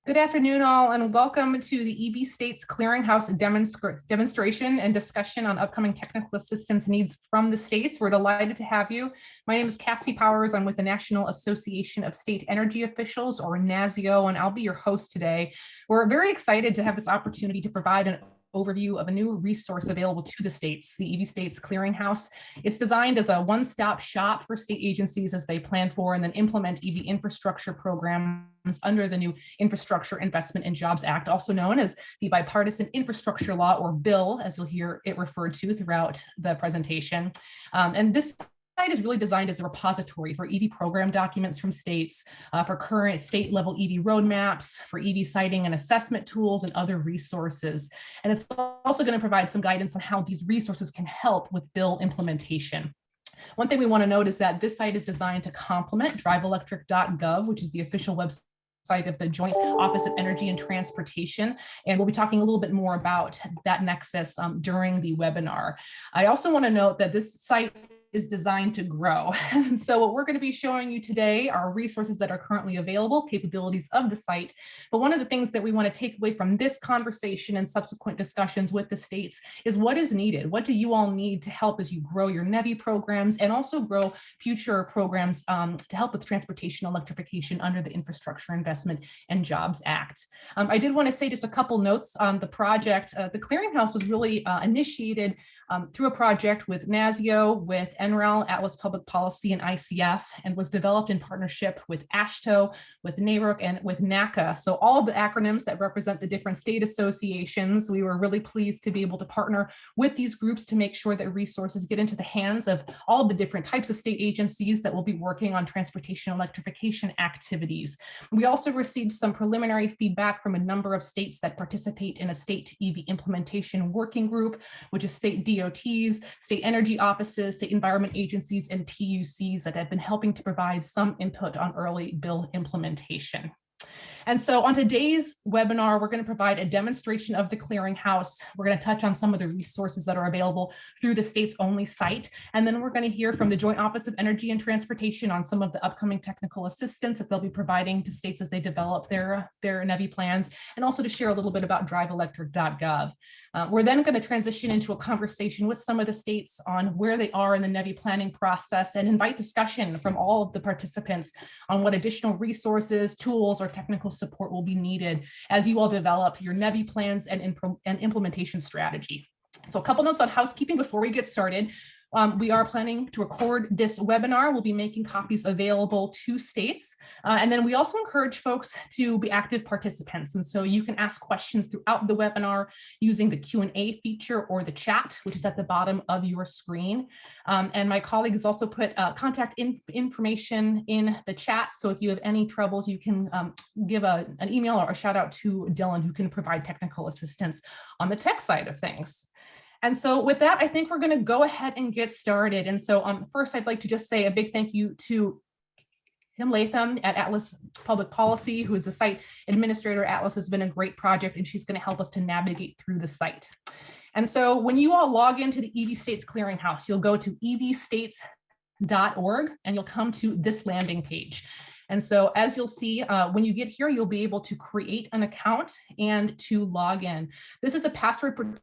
Good afternoon, all, and welcome to the EV States Clearinghouse demonstration and discussion on upcoming technical assistance needs from the states. We're delighted to have you. My name is Cassie Powers. I'm with the National Association of State Energy Officials, or NASEO, and I'll be your host today. We're very excited to have this opportunity to provide an overview of a new resource available to the states, the EV States Clearinghouse. It's designed as a one-stop shop for state agencies as they plan for and then implement EV infrastructure programs under the new Infrastructure Investment and Jobs Act, also known as the Bipartisan Infrastructure Law, or bill, as you'll hear it referred to throughout the presentation. And this site is really designed as a repository for EV program documents from states, for current state level EV roadmaps, for EV siting and assessment tools, and other resources. And it's also going to provide some guidance on how these resources can help with bill implementation. One thing we want to note is that this site is designed to complement DriveElectric.gov, which is the official website of the Joint Office of Energy and Transportation. And we'll be talking a little bit more about that nexus during the webinar. I also want to note that this site is designed to grow. And so what we're going to be showing you today are resources that are currently available, capabilities of the site. But one of the things that we want to take away from this conversation and subsequent discussions with the states is what is needed. What do you all need to help as you grow your NEVI programs and also grow future programs to help with transportation electrification under the Infrastructure Investment and Jobs Act. I did want to say just a couple notes on the project. The Clearinghouse was really initiated through a project with NASEO, with NREL, Atlas Public Policy, and ICF, and was developed in partnership with AASHTO, with NARUC, and with NACA. So all of the acronyms that represent the different state associations, we were really pleased to be able to partner with these groups to make sure that resources get into the hands of all of the different types of state agencies that will be working on transportation electrification activities. We also received some preliminary feedback from a number of states that participate in a state EV implementation working group, which is state DOTs, state energy offices, state environment agencies, and PUCs that have been helping to provide some input on early bill implementation. And so on today's webinar, we're going to provide a demonstration of the Clearinghouse. We're going to touch on some of the resources that are available through the state's only site. And then we're going to hear from the Joint Office of Energy and Transportation on some of the upcoming technical assistance that they'll be providing to states as they develop their NEVI plans, and also to share a little bit about DriveElectric.gov. We're then going to transition into a conversation with some of the states on where they are in the NEVI planning process and invite discussion from all of the participants on what additional resources, tools, or technical support will be needed as you all develop your NEVI plans and implementation strategy. So a couple notes on housekeeping before we get started. We are planning to record this webinar. We'll be making copies available to states. And then we also encourage folks to be active participants. And so you can ask questions throughout the webinar using the Q&A feature or the chat, which is at the bottom of your screen. And my colleagues also put contact information in the chat. So if you have any troubles, you can give an email or a shout out to Dylan, who can provide technical assistance on the tech side of things. And so with that, I think we're going to go ahead and get started. And so first, I'd like to just say a big thank you to Kim Latham at Atlas Public Policy, who is the site administrator. Atlas has been a great project, and she's going to help us to navigate through the site. And so when you all log into the EV States Clearinghouse, you'll go to evstates.org, and you'll come to this landing page. And so as you'll see, when you get here, you'll be able to create an account and to log in. This is a password protected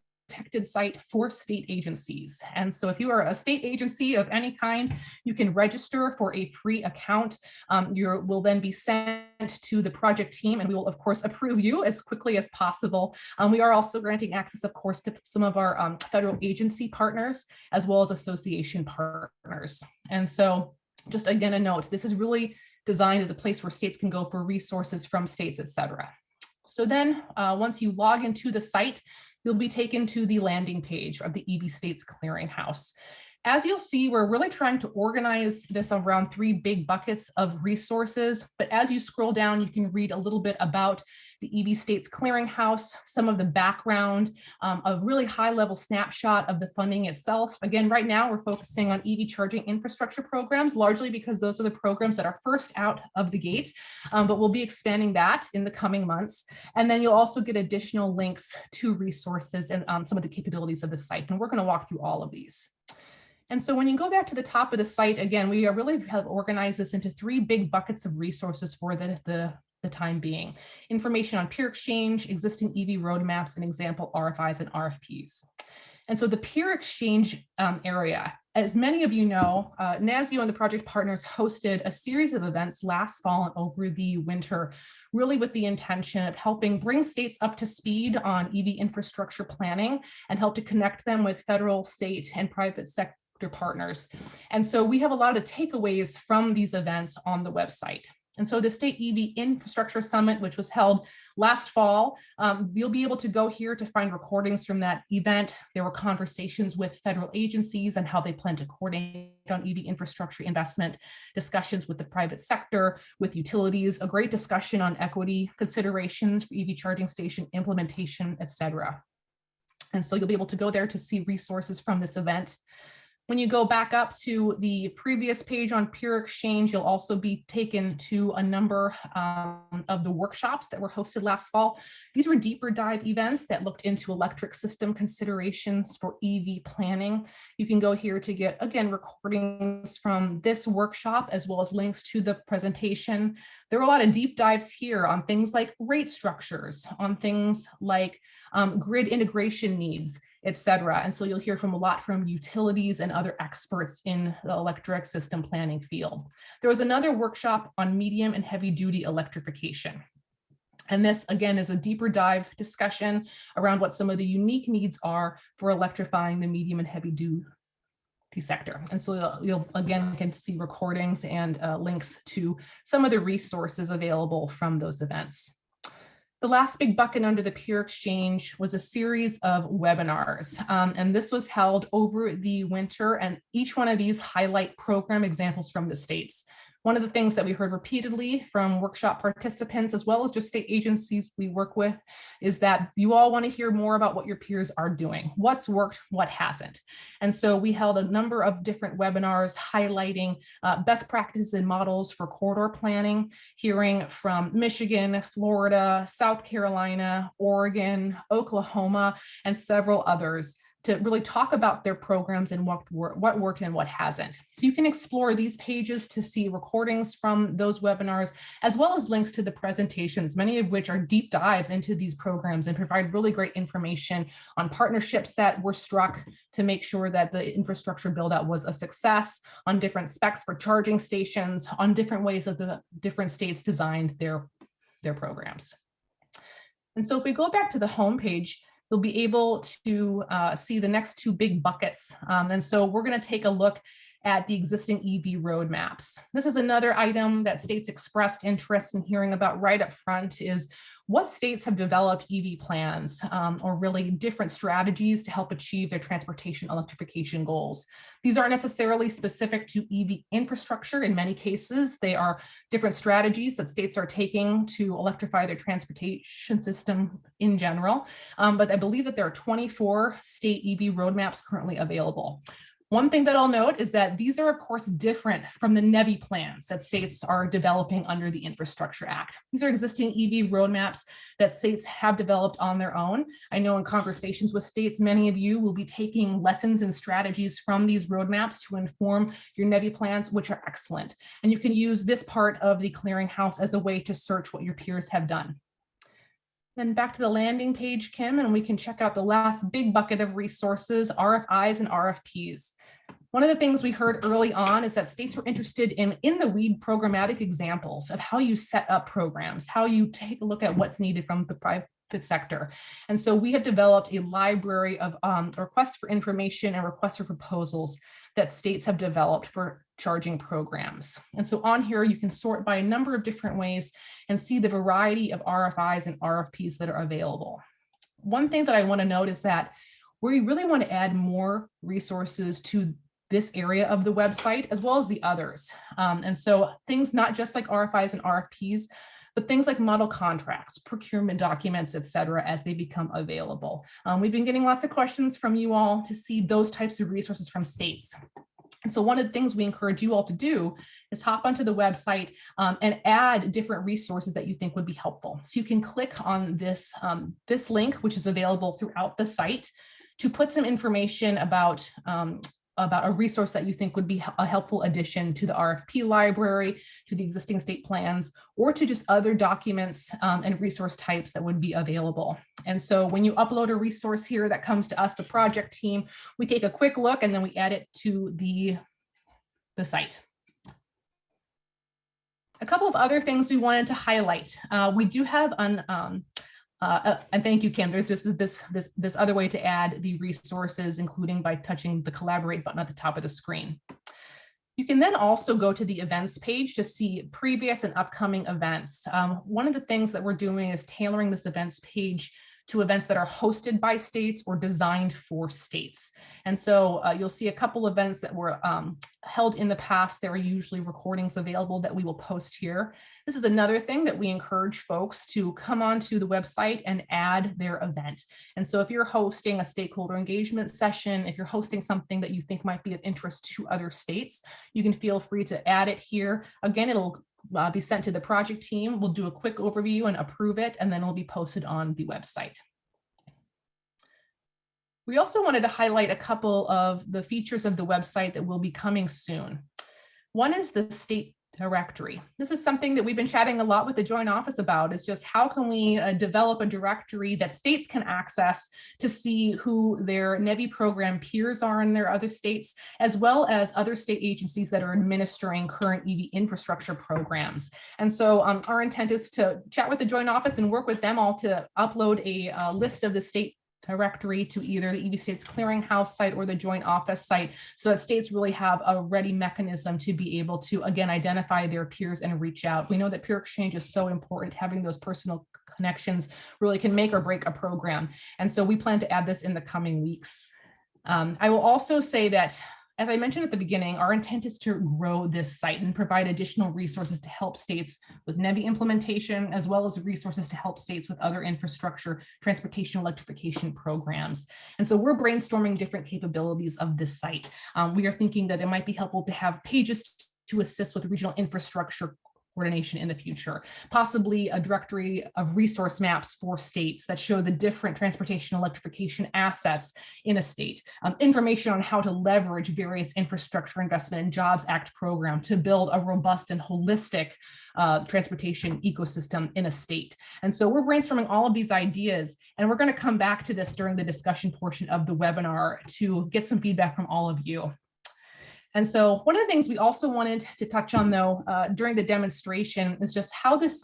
site for state agencies. And so if you are a state agency of any kind, you can register for a free account. You will then be sent to the project team, and we will, of course, approve you as quickly as possible. We are also granting access, of course, to some of our federal agency partners, as well as association partners. And so just again, a note, this is really designed as a place where states can go for resources from states, et cetera. So then once you log into the site, you'll be taken to the landing page of the EV States Clearinghouse. As you'll see, we're really trying to organize this around 3 big buckets of resources. But as you scroll down, you can read a little bit about the EV States Clearinghouse, some of the background, a really high-level snapshot of the funding itself. Again, right now, we're focusing on EV charging infrastructure programs, largely because those are the programs that are first out of the gate, but we'll be expanding that in the coming months. And then you'll also get additional links to resources and some of the capabilities of the site. And we're going to walk through all of these. And so when you go back to the top of the site, again, we really have organized this into 3 big buckets of resources for the the time being. Information on peer exchange, existing EV roadmaps, and example RFIs and RFPs. And so the peer exchange area, as many of you know, NASEO and the project partners hosted a series of events last fall and over the winter, really with the intention of helping bring states up to speed on EV infrastructure planning and help to connect them with federal, state, and private sector partners. And so we have a lot of takeaways from these events on the website. And so the State EV Infrastructure Summit, which was held last fall, you'll be able to go here to find recordings from that event. There were conversations with federal agencies on how they plan to coordinate on EV infrastructure investment, discussions with the private sector, with utilities, a great discussion on equity considerations for EV charging station implementation, et cetera. And so you'll be able to go there to see resources from this event. When you go back up to the previous page on peer exchange, you'll also be taken to a number of the workshops that were hosted last fall. These were deeper dive events that looked into electric system considerations for EV planning. You can go here to get, again, recordings from this workshop, as well as links to the presentation. There were a lot of deep dives here on things like rate structures, on things like grid integration needs, et cetera. And so you'll hear from a lot from utilities and other experts in the electric system planning field. There was another workshop on medium and heavy duty electrification. And this, again, is a deeper dive discussion around what some of the unique needs are for electrifying the medium and heavy duty sector. And so you'll again get to see recordings and links to some of the resources available from those events. The last big bucket under the peer exchange was a series of webinars, and this was held over the winter, and each one of these highlight program examples from the states. One of the things that we heard repeatedly from workshop participants, as well as just state agencies we work with, is that you all want to hear more about what your peers are doing, what's worked, what hasn't. And so we held a number of different webinars highlighting best practices and models for corridor planning, hearing from Michigan, Florida, South Carolina, Oregon, Oklahoma, and several others, to really talk about their programs and what worked and what hasn't. So you can explore these pages to see recordings from those webinars, as well as links to the presentations, many of which are deep dives into these programs and provide really great information on partnerships that were struck to make sure that the infrastructure build out was a success, on different specs for charging stations, on different ways that the different states designed their programs. And so if we go back to the homepage, you'll be able to see the next two big buckets. And so we're going to take a look at the existing EV roadmaps. This is another item that states expressed interest in hearing about right up front, is what states have developed EV plans or really different strategies to help achieve their transportation electrification goals. These aren't necessarily specific to EV infrastructure. In many cases, they are different strategies that states are taking to electrify their transportation system in general. But I believe that there are 24 state EV roadmaps currently available. One thing that I'll note is that these are, of course, different from the NEVI plans that states are developing under the Infrastructure Act. These are existing EV roadmaps that states have developed on their own. I know in conversations with states, many of you will be taking lessons and strategies from these roadmaps to inform your NEVI plans, which are excellent. And you can use this part of the Clearinghouse as a way to search what your peers have done. Then back to the landing page, Kim, and we can check out the last big bucket of resources, RFIs and RFPs. One of the things we heard early on is that states were interested in the weed programmatic examples of how you set up programs, how you take a look at what's needed from the private sector. And so we have developed a library of requests for information and requests for proposals that states have developed for charging programs. And so on here, you can sort by a number of different ways and see the variety of RFIs and RFPs that are available. One thing that I want to note is that we really want to add more resources to this area of the website, as well as the others. And so things not just like RFIs and RFPs, but things like model contracts, procurement documents, et cetera, as they become available. We've been getting lots of questions from you all to see those types of resources from states. And so one of the things we encourage you all to do is hop onto the website and add different resources that you think would be helpful. So you can click on this, this link, which is available throughout the site, to put some information about about a resource that you think would be a helpful addition to the RFP library, to the existing state plans, or to just other documents and resource types that would be available. And so when you upload a resource here that comes to us, the project team, we take a quick look and then we add it to the site. A couple of other things we wanted to highlight. We do have and thank you, Kim. There's just this other way to add the resources, including by touching the collaborate button at the top of the screen. You can then also go to the events page to see previous and upcoming events. One of the things that we're doing is tailoring this events page to events that are hosted by states or designed for states. And so you'll see a couple events that were held in the past. There are usually recordings available that we will post here. This is another thing that we encourage folks to come onto the website and add their event. And so if you're hosting a stakeholder engagement session, if you're hosting something that you think might be of interest to other states, you can feel free to add it here. Again, it'll be sent to the project team. We'll do a quick overview and approve it, and then it'll be posted on the website. We also wanted to highlight a couple of the features of the website that will be coming soon. One is the state directory. This is something that we've been chatting a lot with the Joint Office about, is just how can we develop a directory that states can access to see who their NEVI program peers are in their other states, as well as other state agencies that are administering current EV infrastructure programs. And so our intent is to chat with the Joint Office and work with them all to upload a list of the state directory to either the EV States Clearinghouse site or the Joint Office site, so that states really have a ready mechanism to be able to, again, identify their peers and reach out. We know that peer exchange is so important. Having those personal connections really can make or break a program. And so we plan to add this in the coming weeks. I will also say that, as I mentioned at the beginning, our intent is to grow this site and provide additional resources to help states with NEVI implementation, as well as resources to help states with other infrastructure, transportation, electrification programs. And so we're brainstorming different capabilities of this site. We are thinking that it might be helpful to have pages to assist with regional infrastructure coordination in the future, possibly a directory of resource maps for states that show the different transportation electrification assets in a state, information on how to leverage various Infrastructure Investment and Jobs Act program to build a robust and holistic transportation ecosystem in a state. And so we're brainstorming all of these ideas, and we're going to come back to this during the discussion portion of the webinar to get some feedback from all of you. And so one of the things we also wanted to touch on, though, during the demonstration is just how this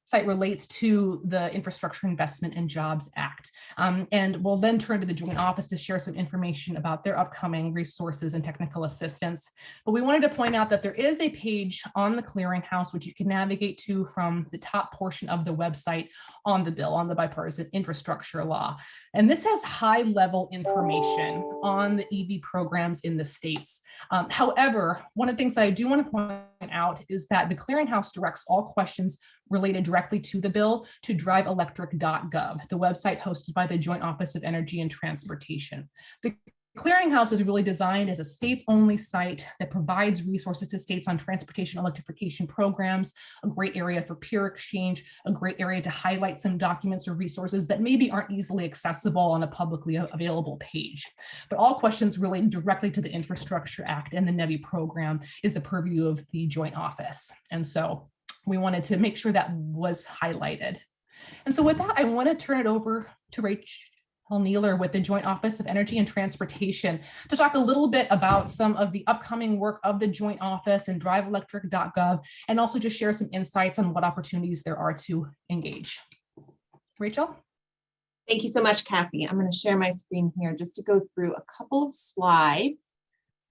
site relates to the Infrastructure Investment and Jobs Act. And we'll then turn to the Joint Office to share some information about their upcoming resources and technical assistance. But we wanted to point out that there is a page on the Clearinghouse, which you can navigate to from the top portion of the website on the bill, on the bipartisan infrastructure law. And this has high-level information on the EV programs in the states. However, one of the things that I do want to point out is that the Clearinghouse directs all questions related directly to the bill to DriveElectric.gov, the website hosted by the Joint Office of Energy and Transportation. The Clearinghouse is really designed as a states-only site that provides resources to states on transportation electrification programs, a great area for peer exchange, a great area to highlight some documents or resources that maybe aren't easily accessible on a publicly available page. But all questions relating directly to the Infrastructure Act and the NEVI program is the purview of the Joint Office. And so we wanted to make sure that was highlighted. And so with that, I want to turn it over to Rachel Nealer with the Joint Office of Energy and Transportation to talk a little bit about some of the upcoming work of the Joint Office and DriveElectric.gov, and also just share some insights on what opportunities there are to engage. Rachel? Thank you so much, Cassie. I'm going to share my screen here just to go through a couple of slides.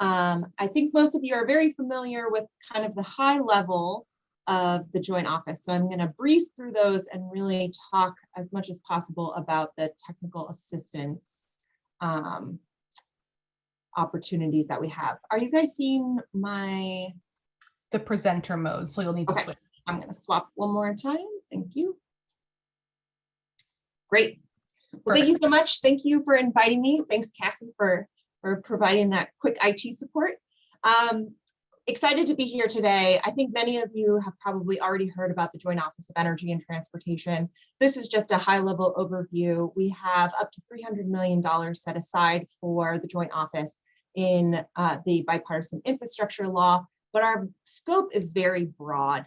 I think most of you are very familiar with kind of the high level of the Joint Office. So I'm going to breeze through those and really talk as much as possible about the technical assistance opportunities that we have. Are you guys seeing the presenter mode? So you'll need to switch. I'm going to swap one more time. Thank you. Great. Well, thank you so much. Thank you for inviting me. Thanks, Cassie, for providing that quick IT support. Excited to be here today. I think many of you have probably already heard about the Joint Office of Energy and Transportation. This is just a high-level overview. We have up to $300 million set aside for the Joint Office in the bipartisan infrastructure law, but our scope is very broad.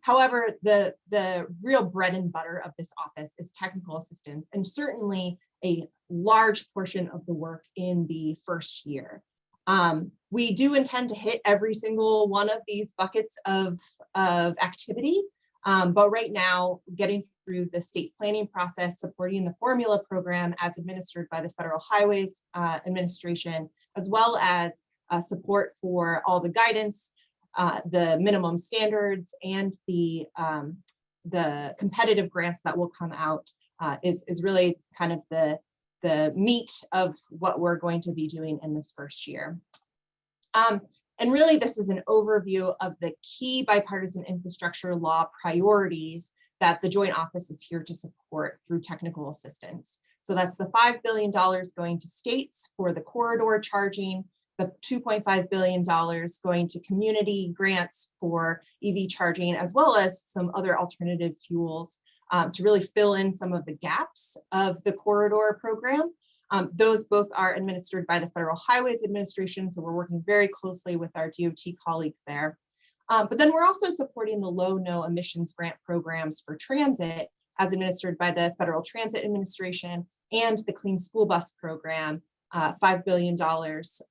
However, the real bread and butter of this office is technical assistance, and certainly a large portion of the work in the first year. We do intend to hit every single one of these buckets of activity, but right now, getting through the state planning process, supporting the formula program as administered by the Federal Highways Administration, as well as support for all the guidance, the minimum standards, and the competitive grants that will come out is really kind of the meat of what we're going to be doing in this first year. And really, this is an overview of the key bipartisan infrastructure law priorities that the Joint Office is here to support through technical assistance. So that's the $5 billion going to states for the corridor charging, the $2.5 billion going to community grants for EV charging, as well as some other alternative fuels to really fill in some of the gaps of the corridor program. Those both are administered by the Federal Highways Administration, so we're working very closely with our DOT colleagues there. But then we're also supporting the low-no emissions grant programs for transit as administered by the Federal Transit Administration and the Clean School Bus Program, $5 billion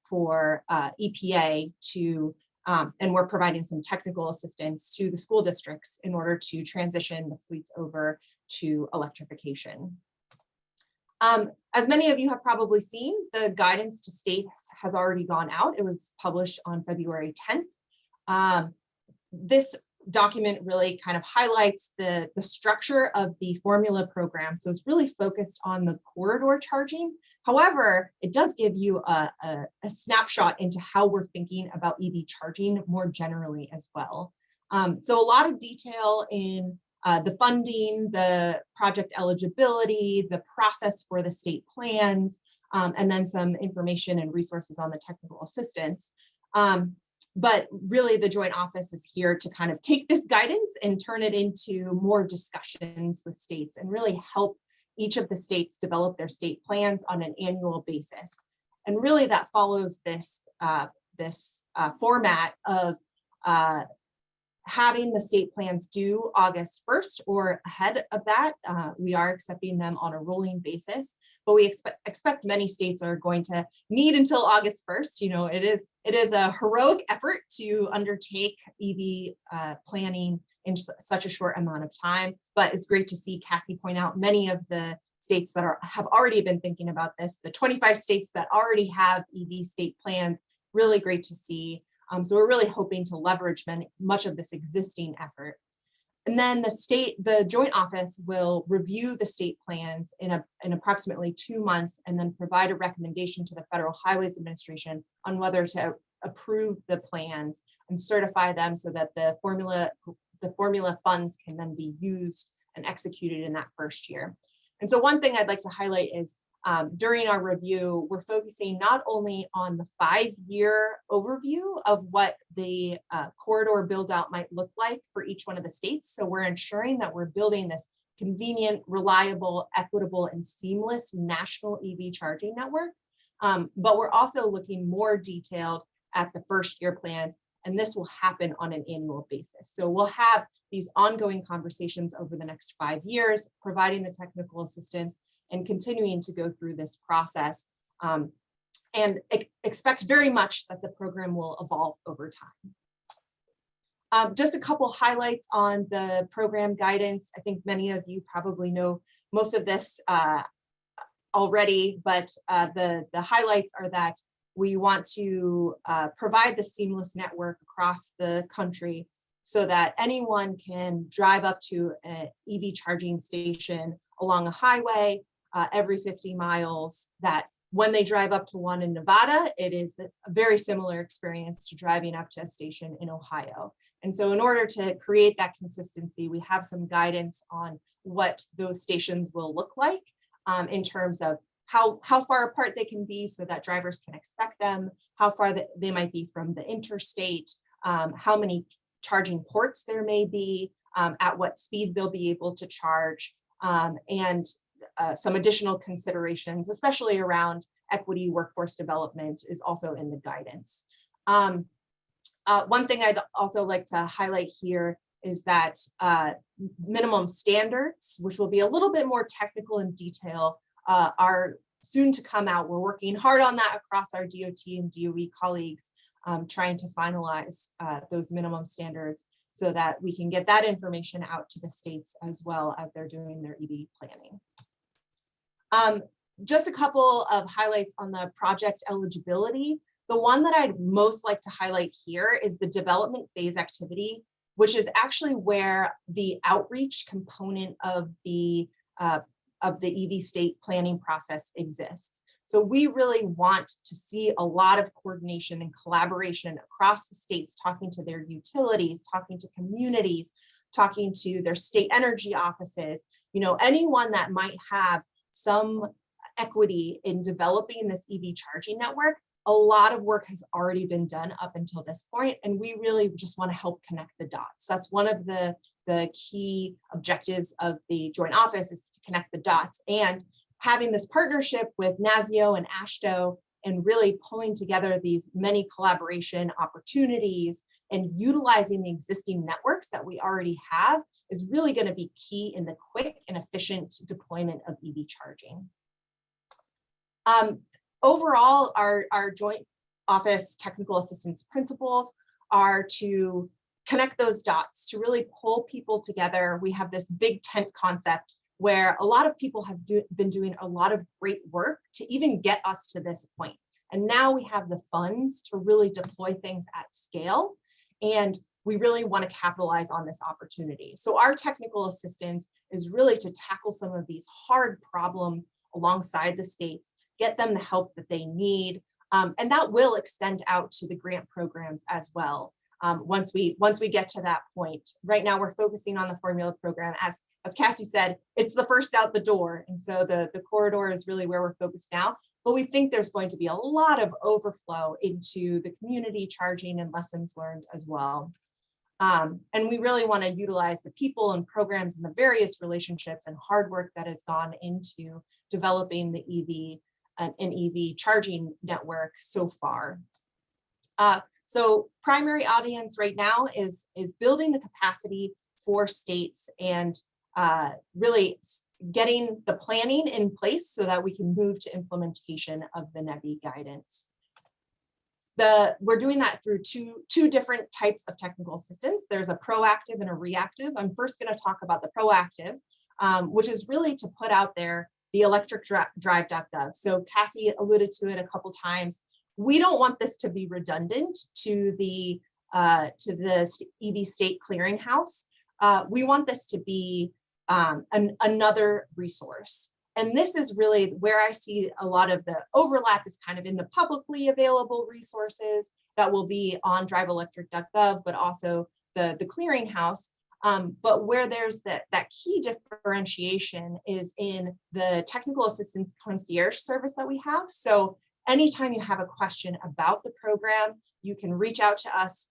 for EPA to, and we're providing some technical assistance to the school districts in order to transition the fleets over to electrification. As many of you have probably seen, the guidance to states has already gone out. It was published on February 10th. This document really kind of highlights the structure of the formula program. So it's really focused on the corridor charging. However, it does give you a snapshot into how we're thinking about EV charging more generally as well. So a lot of detail in the funding, the project eligibility, the process for the state plans, and then some information and resources on the technical assistance. But really the Joint Office is here to kind of take this guidance and turn it into more discussions with states and really help each of the states develop their state plans on an annual basis. And really that follows this, format of having the state plans due August 1st or ahead of that. We are accepting them on a rolling basis, but we expect many states are going to need until August 1st. You know, it is a heroic effort to undertake EV planning in such a short amount of time, but it's great to see Cassie point out many of the states that have already been thinking about this, the 25 states that already have EV state plans, really great to see. So we're really hoping to leverage much of this existing effort. And then the Joint Office will review the state plans in approximately 2 months and then provide a recommendation to the Federal Highways Administration on whether to approve the plans and certify them so that the formula funds can then be used and executed in that first year. And so one thing I'd like to highlight is during our review, we're focusing not only on the 5-year overview of what the corridor build out might look like for each one of the states. So we're ensuring that we're building this convenient, reliable, equitable, and seamless national EV charging network. But we're also looking more detailed at the first year plans, and this will happen on an annual basis. So we'll have these ongoing conversations over the next 5 years, providing the technical assistance and continuing to go through this process, and expect very much that the program will evolve over time. Just a couple highlights on the program guidance. I think many of you probably know most of this already, but the highlights are that we want to provide the seamless network across the country so that anyone can drive up to an EV charging station along a highway every 50 miles, that when they drive up to one in Nevada, it is a very similar experience to driving up to a station in Ohio. And so in order to create that consistency, we have some guidance on what those stations will look like in terms of how far apart they can be so that drivers can expect them, how far they might be from the interstate, how many charging ports there may be, at what speed they'll be able to charge, and some additional considerations, especially around equity, workforce development is also in the guidance. One thing I'd also like to highlight here is that minimum standards, which will be a little bit more technical in detail, are soon to come out. We're working hard on that across our DOT and DOE colleagues, trying to finalize those minimum standards so that we can get that information out to the states as well as they're doing their EV planning. Just a couple of highlights on the project eligibility. The one that I'd most like to highlight here is the development phase activity, which is actually where the outreach component of the EV state planning process exists. So we really want to see a lot of coordination and collaboration across the states, talking to their utilities, talking to communities, talking to their state energy offices, anyone that might have some equity in developing this EV charging network. A lot of work has already been done up until this point, and we really just want to help connect the dots. That's one of the key objectives of the joint office, is to connect the dots, and having this partnership with NASEO and AASHTO and really pulling together these many collaboration opportunities and utilizing the existing networks that we already have is really going to be key in the quick and efficient deployment of EV charging. Overall, our joint office technical assistance principles are to connect those dots, to really pull people together. We have this big tent concept where a lot of people have been doing a lot of great work to even get us to this point. And now we have the funds to really deploy things at scale. And we really want to capitalize on this opportunity. So our technical assistance is really to tackle some of these hard problems alongside the states, get them the help that they need. And that will extend out to the grant programs as well. Once we get to that point. Right now, we're focusing on the formula program. As Cassie said, it's the first out the door. And so the corridor is really where we're focused now. But we think there's going to be a lot of overflow into the community charging and lessons learned as well. And we really want to utilize the people and programs and the various relationships and hard work that has gone into developing the an EV charging network so far. So primary audience right now is building the capacity for states and really getting the planning in place so that we can move to implementation of the NEVI guidance. We're doing that through two different types of technical assistance. There's a proactive and a reactive. I'm first going to talk about the proactive, which is really to put out there the DriveElectric.gov. So Cassie alluded to it a couple times. We don't want this to be redundant to the EV state clearinghouse. We want this to be another resource. And this is really where I see a lot of the overlap is kind of in the publicly available resources that will be on DriveElectric.gov, but also the clearinghouse. But where there's that key differentiation is in the technical assistance concierge service that we have. So anytime you have a question about the program, you can reach out to us,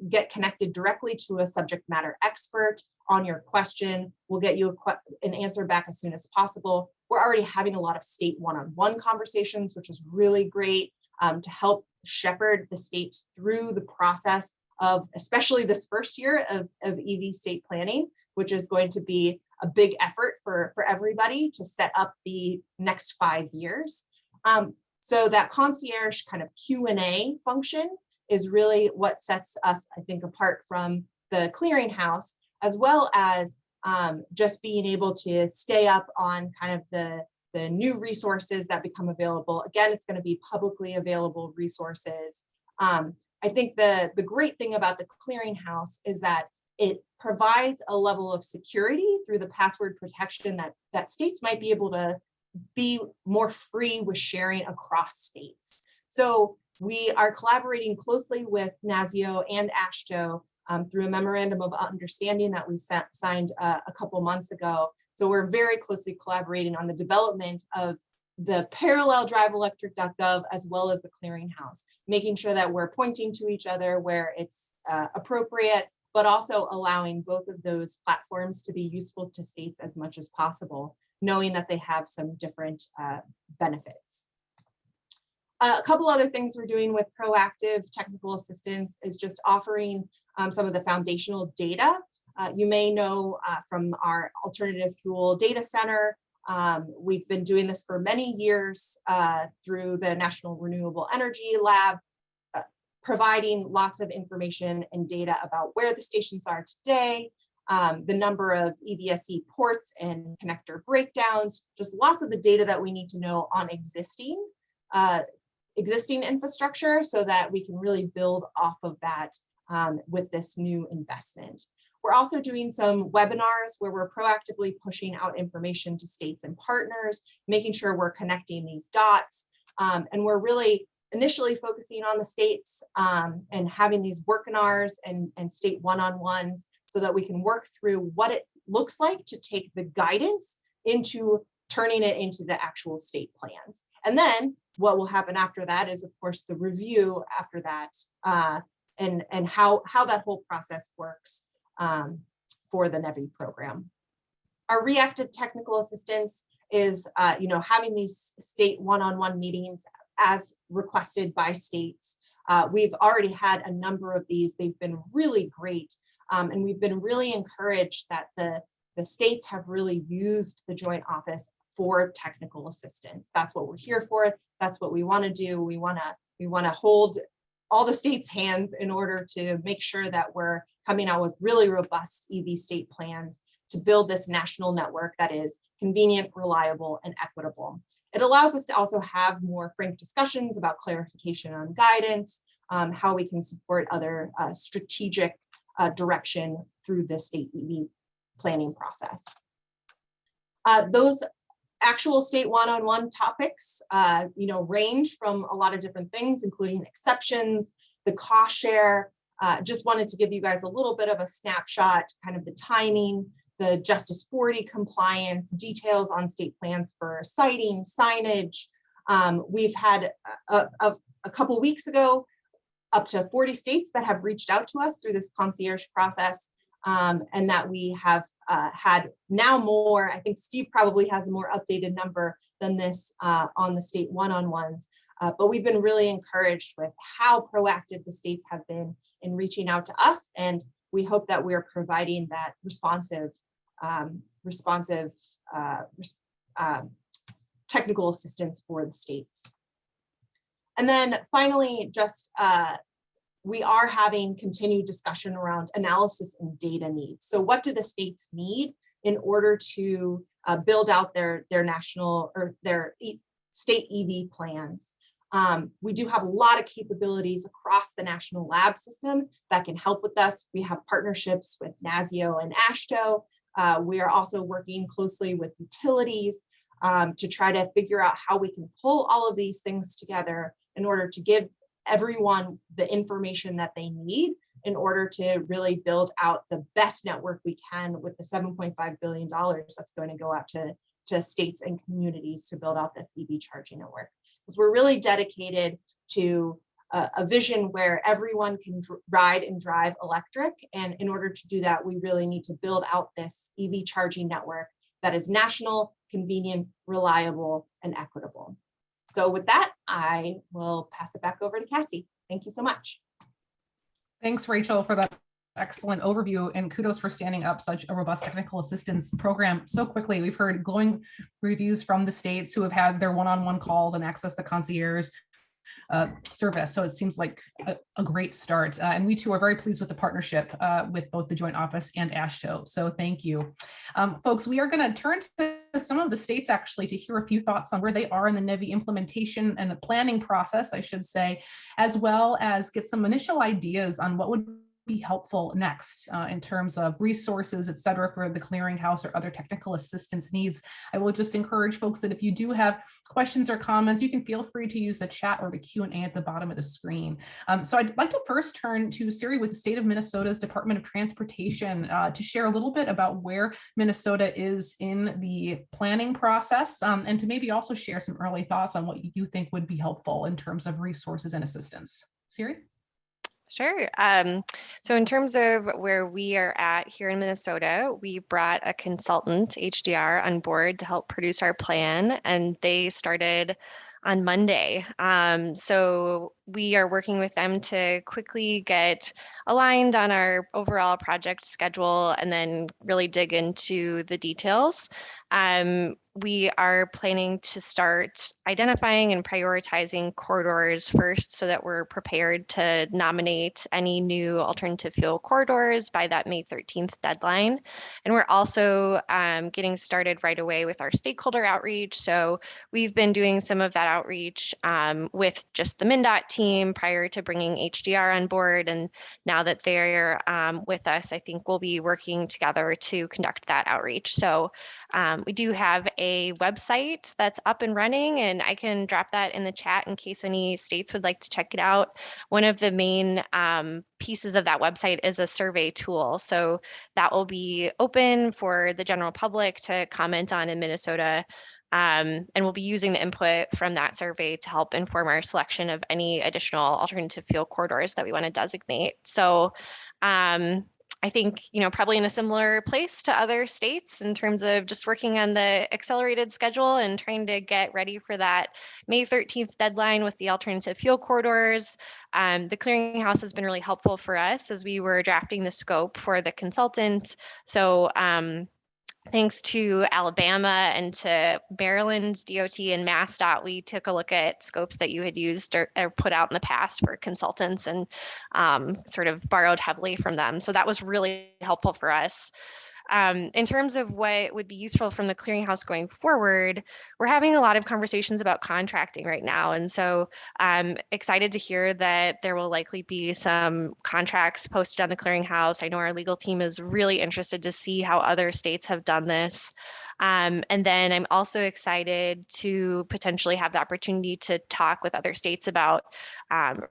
get connected directly to a subject matter expert on your question. We'll get you an answer back as soon as possible. We're already having a lot of state one-on-one conversations, which is really great to help shepherd the states through the process of especially this first year of EV state planning, which is going to be a big effort for everybody to set up the next 5 years. So that concierge kind of Q&A function is really what sets us, I think, apart from the clearinghouse, as well as just being able to stay up on kind of the new resources that become available. Again, it's going to be publicly available resources. I think the great thing about the clearinghouse is that it provides a level of security through the password protection that states might be able to be more free with sharing across states. So we are collaborating closely with NASEO and AASHTO through a memorandum of understanding that we signed a couple months ago. So we're very closely collaborating on the development of the parallel DriveElectric.gov as well as the clearinghouse, making sure that we're pointing to each other where it's appropriate, but also allowing both of those platforms to be useful to states as much as possible, knowing that they have some different benefits. A couple other things we're doing with proactive technical assistance is just offering some of the foundational data. You may know from our alternative fuel data center, we've been doing this for many years through the National Renewable Energy Lab, providing lots of information and data about where the stations are today, the number of EVSE ports and connector breakdowns, just lots of the data that we need to know on existing infrastructure so that we can really build off of that with this new investment. We're also doing some webinars where we're proactively pushing out information to states and partners, making sure we're connecting these dots. And we're really initially focusing on the states and having these workinars and state one-on-ones so that we can work through what it looks like to take the guidance into turning it into the actual state plans. And then what will happen after that is, of course, the review after that and how that whole process works for the NEVI program. Our reactive technical assistance is having these state one-on-one meetings as requested by states. We've already had a number of these. They've been really great. And we've been really encouraged that the states have really used the Joint Office for technical assistance. That's what we're here for. That's what we want to do. We want to hold all the states' hands in order to make sure that we're coming out with really robust EV state plans to build this national network that is convenient, reliable, and equitable. It allows us to also have more frank discussions about clarification on guidance, how we can support other strategic direction through the state EV planning process. Those actual state one-on-one topics, range from a lot of different things, including exceptions, the cost share. Just wanted to give you guys a little bit of a snapshot, kind of the timing, the Justice 40 compliance, details on state plans for siting, signage. We've had a couple weeks ago, up to 40 states that have reached out to us through this concierge process, and that we have had now more. I think Steve probably has a more updated number than this on the state one-on-ones, but we've been really encouraged with how proactive the states have been in reaching out to us, and we hope that we're providing that responsive technical assistance for the states. And then finally, just we are having continued discussion around analysis and data needs. So what do the states need in order to build out their national or their state EV plans? We do have a lot of capabilities across the national lab system that can help with us. We have partnerships with NASEO and AASHTO. We are also working closely with utilities to try to figure out how we can pull all of these things together in order to give everyone the information that they need in order to really build out the best network we can with the $7.5 billion that's going to go out to states and communities to build out this EV charging network. Because we're really dedicated to a vision where everyone can ride and drive electric. And in order to do that, we really need to build out this EV charging network that is national, convenient, reliable, and equitable. So with that, I will pass it back over to Cassie. Thank you so much. Thanks, Rachel, for that excellent overview, and kudos for standing up such a robust technical assistance program so quickly. We've heard glowing reviews from the states who have had their one-on-one calls and access the concierge service. So it seems like a great start. And we too are very pleased with the partnership with both the Joint Office and AASHTO. So thank you. Folks, we are going to turn to some of the states actually to hear a few thoughts on where they are in the NEVI implementation and the planning process, I should say, as well as get some initial ideas on what would be helpful next in terms of resources, et cetera, for the clearinghouse or other technical assistance needs. I will just encourage folks that if you do have questions or comments, you can feel free to use the chat or the Q&A at the bottom of the screen. So I'd like to first turn to Siri with the state of Minnesota's Department of Transportation to share a little bit about where Minnesota is in the planning process and to maybe also share some early thoughts on what you think would be helpful in terms of resources and assistance. Siri? Sure. So in terms of where we are at here in Minnesota, we brought a consultant, HDR, on board to help produce our plan, and they started Monday. So we are working with them to quickly get aligned on our overall project schedule and then really dig into the details. We are planning to start identifying and prioritizing corridors first so that we're prepared to nominate any new alternative fuel corridors by that May 13th deadline. And we're also getting started right away with our stakeholder outreach. So we've been doing some of that outreach with just the MnDOT team prior to bringing HDR on board. And now that they're with us, I think we'll be working together to conduct that outreach. So we do have a website that's up and running, and I can drop that in the chat in case any states would like to check it out. One of the main pieces of that website is a survey tool. So that will be open for the general public to comment on in Minnesota. And we'll be using the input from that survey to help inform our selection of any additional alternative fuel corridors that we want to designate. So I think, probably in a similar place to other states in terms of just working on the accelerated schedule and trying to get ready for that May 13th deadline with the alternative fuel corridors. The Clearinghouse has been really helpful for us as we were drafting the scope for the consultant. So thanks to Alabama and to Maryland's DOT and MassDOT, we took a look at scopes that you had used or put out in the past for consultants and sort of borrowed heavily from them. So that was really helpful for us. In terms of what would be useful from the Clearinghouse going forward, we're having a lot of conversations about contracting right now. And so I'm excited to hear that there will likely be some contracts posted on the Clearinghouse. I know our legal team is really interested to see how other states have done this. And then I'm also excited to potentially have the opportunity to talk with other states about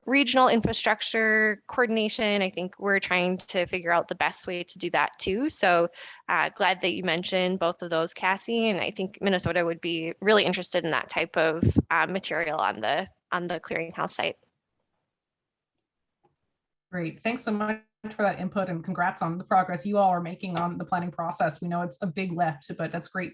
regional infrastructure coordination. I think we're trying to figure out the best way to do that too. So glad that you mentioned both of those, Cassie. And I think Minnesota would be really interested in that type of material on the Clearinghouse site. Great. Thanks so much for that input, and congrats on the progress you all are making on the planning process. We know it's a big lift, but that's great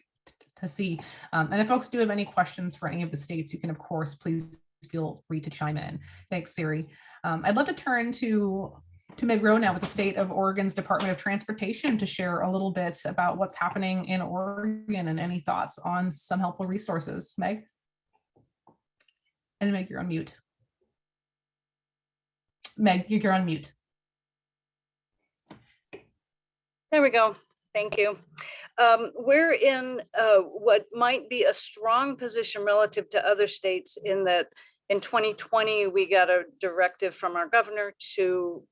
to see. And if folks do have any questions for any of the states, you can, of course, please feel free to chime in. Thanks, Siri. I'd love to turn to Meg Rowe now with the state of Oregon's Department of Transportation to share a little bit about what's happening in Oregon and any thoughts on some helpful resources. Meg? And Meg, you're on mute. Meg, you're on mute. There we go. Thank you. We're in what might be a strong position relative to other states in that in 2020, we got a directive from our governor to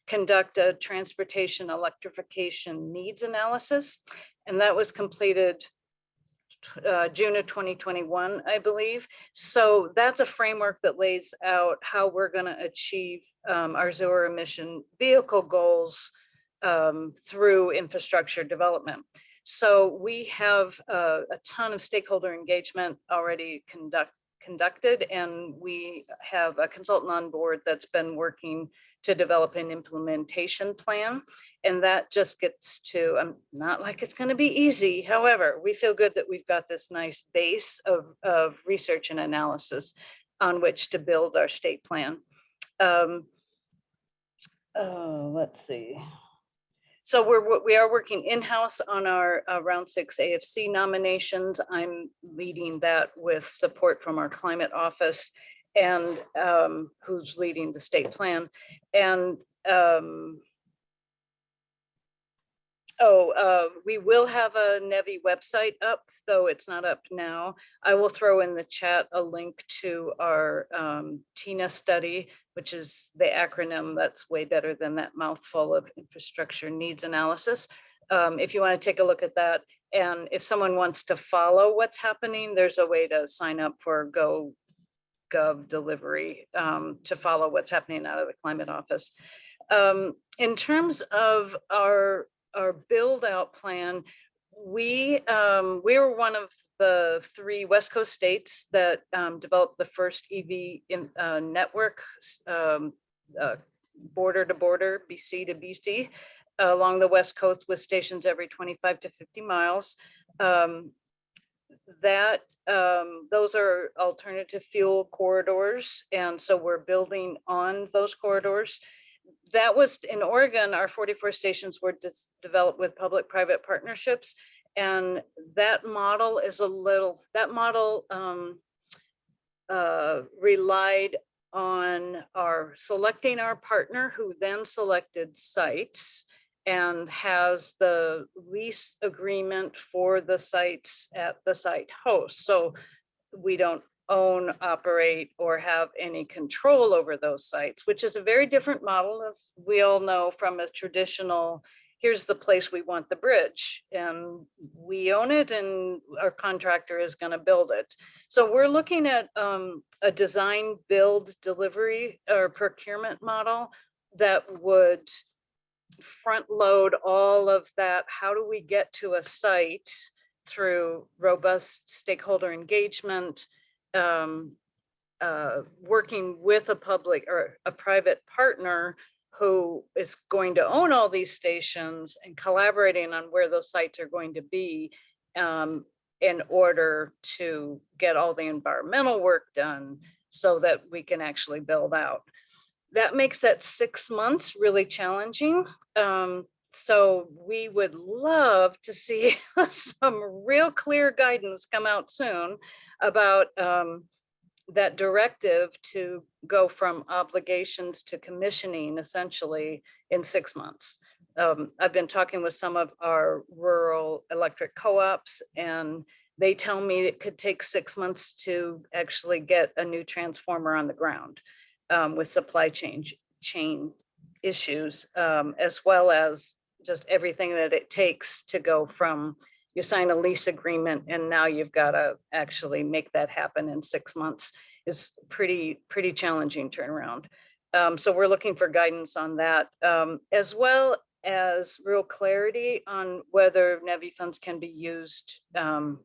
conduct a transportation electrification needs analysis. And that was completed June of 2021, I believe. So that's a framework that lays out how we're going to achieve our zero emission vehicle goals through infrastructure development. So we have a ton of stakeholder engagement already conducted, and we have a consultant on board that's been working to develop an implementation plan. And that just gets to, not like it's going to be easy. However, we feel good that we've got this nice base of research and analysis on which to build our state plan. Let's see. So we are working in-house on our round 6 AFC nominations. I'm leading that with support from our climate office and who's leading the state plan. And we will have a NEVI website up, though it's not up now. I will throw in the chat a link to our TINA study, which is the acronym that's way better than that mouthful of infrastructure needs analysis. If you want to take a look at that, and if someone wants to follow what's happening, there's a way to sign up for GovGov delivery to follow what's happening out of the climate office. In terms of our build out plan, we were one of the 3 West Coast states that developed the first EV network, border to border, BC to BC, along the West Coast with stations every 25 to 50 miles. that those are alternative fuel corridors. And so we're building on those corridors. That was in Oregon, our 44 stations were developed with public-private partnerships. And that model is relied on our selecting our partner, who then selected sites and has the lease agreement for the sites at the site host. So we don't own, operate, or have any control over those sites, which is a very different model, as we all know, from a traditional, here's the place we want the bridge, and we own it, and our contractor is going to build it. So we're looking at a design, build, delivery, or procurement model that would front load all of that. How do we get to a site through robust stakeholder engagement, working with a public or a private partner who is going to own all these stations, and collaborating on where those sites are going to be in order to get all the environmental work done so that we can actually build out. That makes that 6 months really challenging. So we would love to see some real clear guidance come out soon about that directive to go from obligations to commissioning essentially in 6 months. I've been talking with some of our rural electric co-ops, and they tell me it could take 6 months to actually get a new transformer on the ground with supply chain issues, as well as just everything that it takes to go from you sign a lease agreement and now you've got to actually make that happen in 6 months is pretty challenging turnaround. So we're looking for guidance on that, as well as real clarity on whether NEVI funds can be used for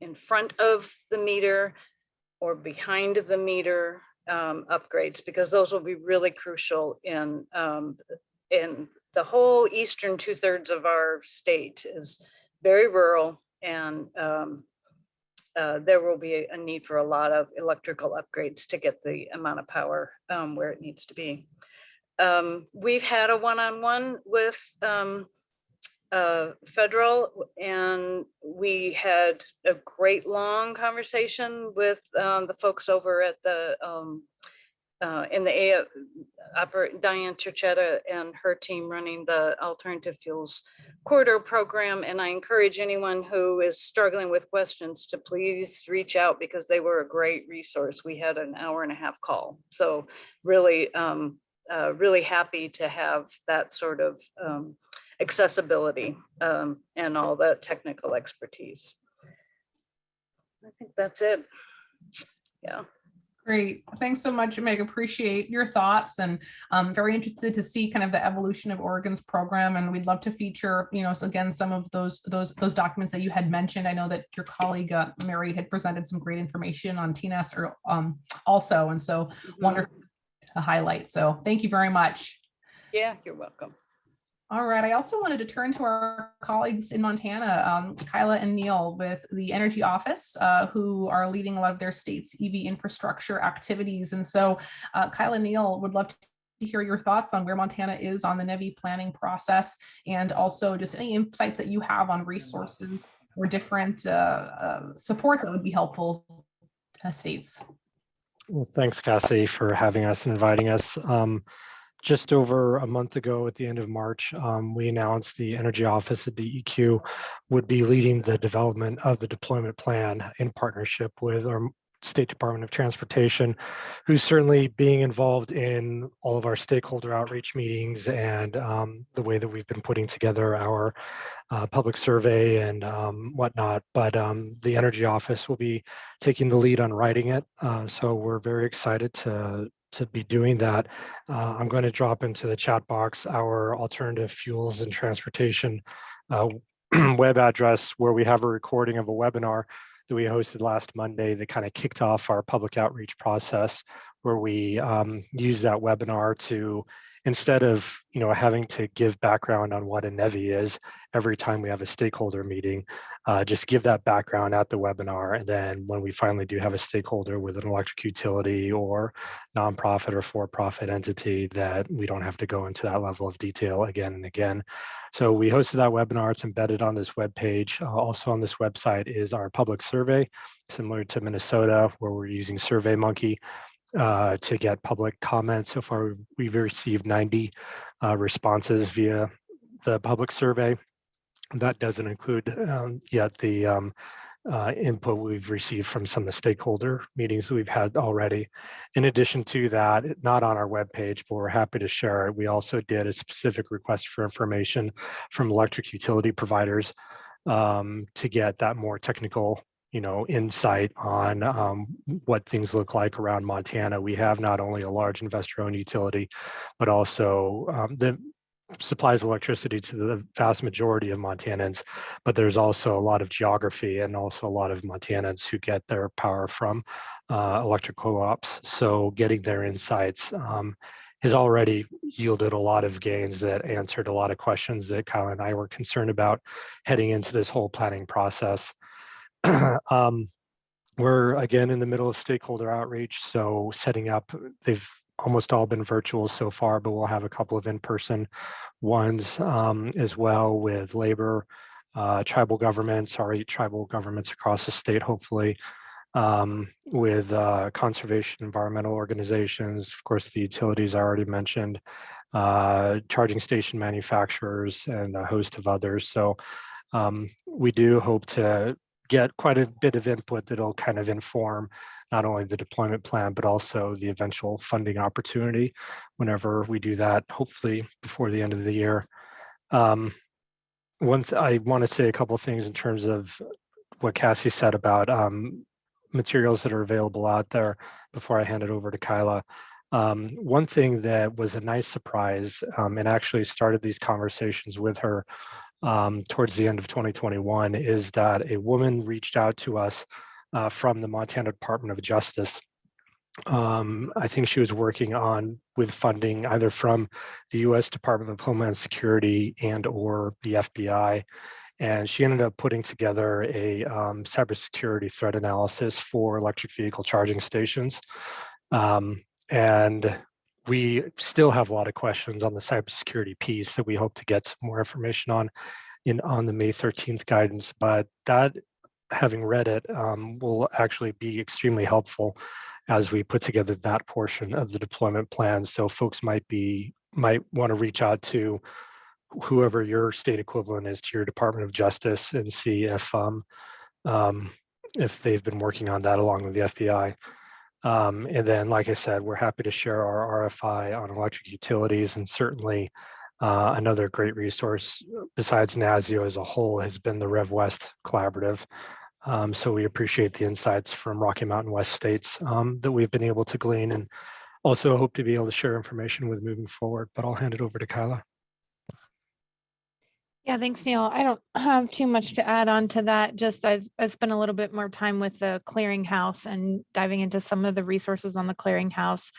in front of the meter or behind the meter upgrades, because those will be really crucial in the whole eastern 2/3 of our state is very rural, and there will be a need for a lot of electrical upgrades to get the amount of power where it needs to be. We've had a one-on-one with federal, and we had a great long conversation with the folks over at the in the Diane Turchetta and her team running the Alternative Fuels Corridor Program. And I encourage anyone who is struggling with questions to please reach out, because they were a great resource. We had an 1.5-hour call. So really, really happy to have that sort of accessibility and all the technical expertise. I think that's it. Yeah. Great. Thanks so much, Meg. Appreciate your thoughts, and very interested to see kind of the evolution of Oregon's program. And we'd love to feature, so again, some of those documents that you had mentioned. I know that your colleague Mary had presented some great information on TNAS also, and so wonderful to highlight. So thank you very much. Yeah, you're welcome. All right. I also wanted to turn to our colleagues in Montana, Kyla and Neil with the Energy Office, who are leading a lot of their state's EV infrastructure activities. And so Kyla and Neil, would love to hear your thoughts on where Montana is on the NEVI planning process, and also just any insights that you have on resources or different support that would be helpful to states. Well, thanks, Cassie, for having us and inviting us. Just over a month ago, at the end of March, we announced the Energy Office at DEQ would be leading the development of the deployment plan in partnership with our State Department of Transportation, who's certainly being involved in all of our stakeholder outreach meetings and the way that we've been putting together our public survey and whatnot. But the Energy Office will be taking the lead on writing it. So we're very excited to be doing that. I'm going to drop into the chat box our alternative fuels and transportation web address, where we have a recording of a webinar that we hosted last Monday that kind of kicked off our public outreach process, where we use that webinar to, instead of having to give background on what a NEVI is every time we have a stakeholder meeting, just give that background at the webinar. And then when we finally do have a stakeholder with an electric utility or nonprofit or for-profit entity, that we don't have to go into that level of detail again and again. So we hosted that webinar. It's embedded on this webpage. Also on this website is our public survey, similar to Minnesota, where we're using SurveyMonkey to get public comments. So far, we've received 90 responses via the public survey. That doesn't include yet the input we've received from some of the stakeholder meetings that we've had already. In addition to that, not on our webpage, but we're happy to share it, we also did a specific request for information from electric utility providers to get that more technical insight on what things look like around Montana. We have not only a large investor-owned utility, but also that supplies electricity to the vast majority of Montanans, but there's also a lot of geography and also a lot of Montanans who get their power from electric co-ops. So getting their insights has already yielded a lot of gains that answered a lot of questions that Kyle and I were concerned about heading into this whole planning process. We're again in the middle of stakeholder outreach, so setting up, they've almost all been virtual so far, but we'll have a couple of in-person ones as well with labor, tribal governments, our 8 tribal governments across the state, hopefully, with conservation environmental organizations, of course, the utilities I already mentioned, charging station manufacturers, and a host of others. So we do hope to get quite a bit of input that'll kind of inform not only the deployment plan, but also the eventual funding opportunity whenever we do that, hopefully before the end of the year. I want to say a couple of things in terms of what Cassie said about materials that are available out there before I hand it over to Kyla. One thing that was a nice surprise and actually started these conversations with her towards the end of 2021 is that a woman reached out to us from the Montana Department of Justice. I think she was working with funding either from the U.S. Department of Homeland Security and or the FBI. And she ended up putting together a cybersecurity threat analysis for electric vehicle charging stations. And we still have a lot of questions on the cybersecurity piece that we hope to get some more information on the May 13th guidance. But that, having read it, will actually be extremely helpful as we put together that portion of the deployment plan. So folks might want to reach out to whoever your state equivalent is to your Department of Justice and see if they've been working on that along with the FBI. And then, like I said, we're happy to share our RFI on electric utilities, and certainly another great resource besides NASEO as a whole has been the Rev West Collaborative. So we appreciate the insights from Rocky Mountain West states that we've been able to glean, and also hope to be able to share information with moving forward. But I'll hand it over to Kyla. Yeah, thanks, Neil. I don't have too much to add on to that. Just I've spent a little bit more time with the Clearinghouse and diving into some of the resources on the Clearinghouse,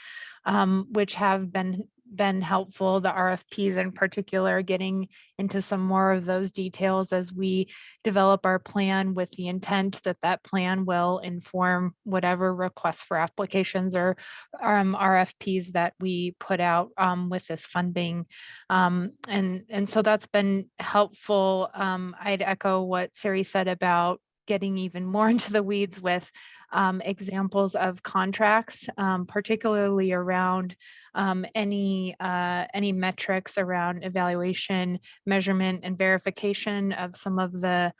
which have been helpful. The RFPs in particular, getting into some more of those details as we develop our plan, with the intent that that plan will inform whatever requests for applications or RFPs that we put out with this funding. And so that's been helpful. I'd echo what Sari said about getting even more into the weeds with examples of contracts, particularly around any metrics around evaluation, measurement, and verification of some of the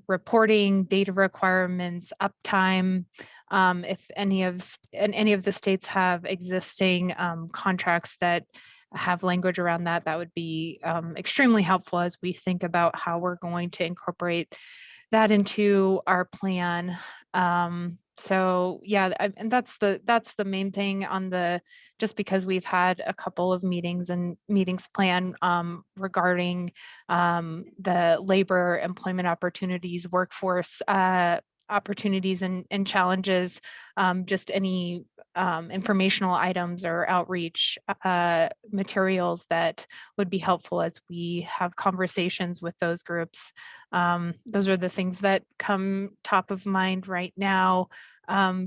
reporting, data requirements, uptime. If any of the states have existing contracts that have language around that, that would be extremely helpful as we think about how we're going to incorporate that into our plan. So yeah, and that's the main thing on just because we've had a couple of meetings planned regarding the labor, employment opportunities, workforce opportunities and challenges, just any informational items or outreach materials that would be helpful as we have conversations with those groups. Those are the things that come top of mind right now.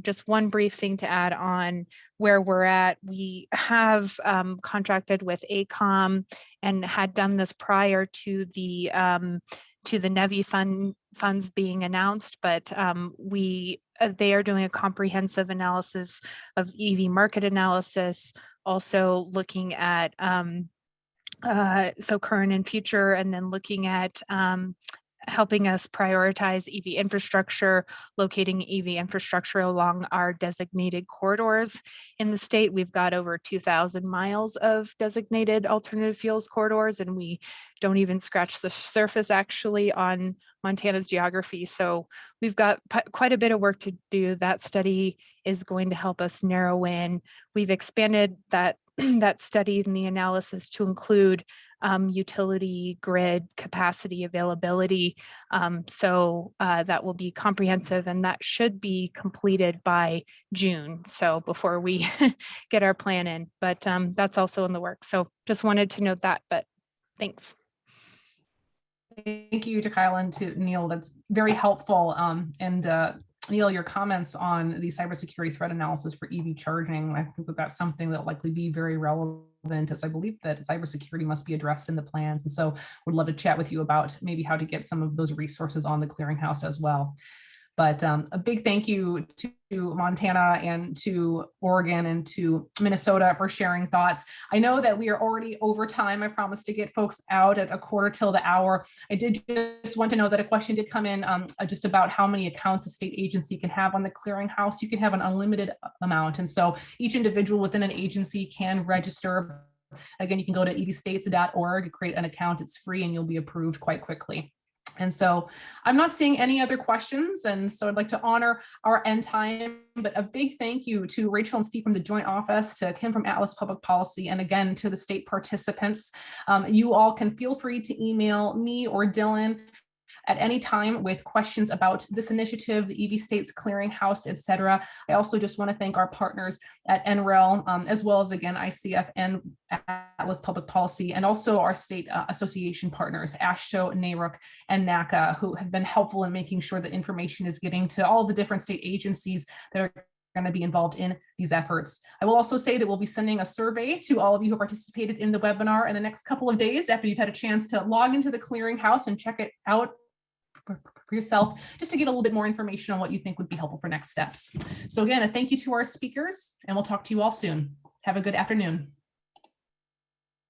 Just one brief thing to add on where we're at. We have contracted with ACOM and had done this prior to the NEVI funds being announced, but they are doing a comprehensive analysis of EV market analysis, also looking at so current and future, and then looking at helping us prioritize EV infrastructure, locating EV infrastructure along our designated corridors in the state. We've got over 2,000 miles of designated alternative fuels corridors, and we don't even scratch the surface actually on Montana's geography. So we've got quite a bit of work to do. That study is going to help us narrow in. We've expanded that study and the analysis to include utility grid capacity availability. So that will be comprehensive, and that should be completed by June. So before we get our plan in, but that's also in the works. So just wanted to note that, but thanks. Thank you to Kyle and to Neil. That's very helpful. Neil, your comments on the cybersecurity threat analysis for EV charging, I think that that's something that will likely be very relevant, as I believe that cybersecurity must be addressed in the plans. And so would love to chat with you about maybe how to get some of those resources on the Clearinghouse as well. But a big thank you to Montana and to Oregon and to Minnesota for sharing thoughts. I know that we are already over time. I promised to get folks out at 1:15. I did just want to know that a question did come in just about how many accounts a state agency can have on the Clearinghouse. You can have an unlimited amount. And so each individual within an agency can register. Again, you can go to evstates.org, create an account. It's free and you'll be approved quite quickly. And so I'm not seeing any other questions. And so I'd like to honor our end time, but a big thank you to Rachel and Steve from the Joint Office, to Kim from Atlas Public Policy, and again, to the state participants. You all can feel free to email me or Dylan at any time with questions about this initiative, the EV States Clearinghouse, etc. I also just want to thank our partners at NREL, as well as, again, ICF and Atlas Public Policy, and also our state association partners, AASHTO, NARUC, and NACA, who have been helpful in making sure that information is getting to all the different state agencies that are going to be involved in these efforts. I will also say that we'll be sending a survey to all of you who participated in the webinar in the next couple of days after you've had a chance to log into the Clearinghouse and check it out for yourself, just to get a little bit more information on what you think would be helpful for next steps. So again, a thank you to our speakers, and we'll talk to you all soon. Have a good afternoon.